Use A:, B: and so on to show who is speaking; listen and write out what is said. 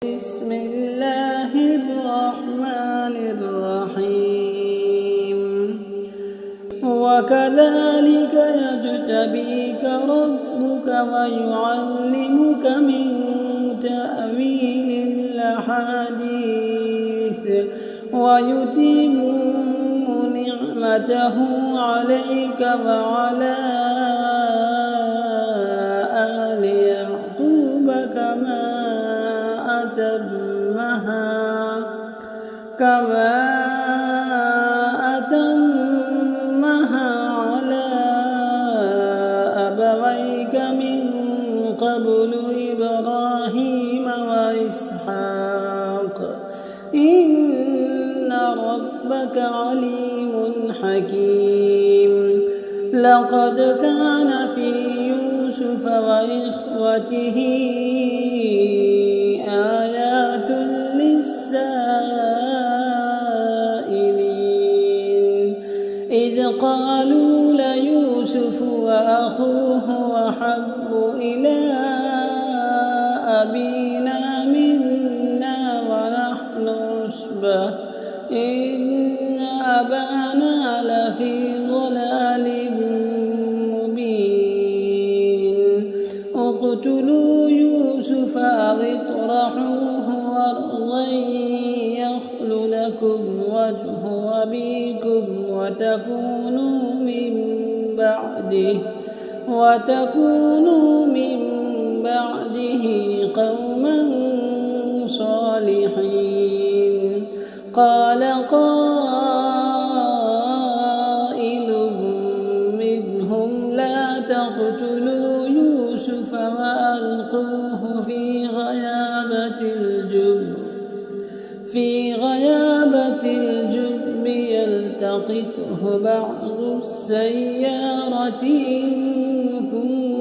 A: بسم الله الرحمن الرحيم وكذلك يجتبيك ربك ويعلمك من تأويل الأحاديث ويتم نعمته عليك وعلى آل يعقوب كما أتمها على أبويك من قبل إبراهيم وإسحاق إن ربك عليم حكيم لقد كان في يوسف وإخوته آيات للسائلين إذ قالوا ليوسف وأخوه أحب إلى أبينا منا ونحن عصبة إن أبانا لفي ضلال مبين اقتلوا يوسف أو اطرحوه أرضا يخل لكم وجه أبيكم وتكونوا من بعده قوما صالحين قال قائل منهم لا تقتلوا يوسف وألقوه في غيابة الجب يلتقطه بعض السيارة إن كنتم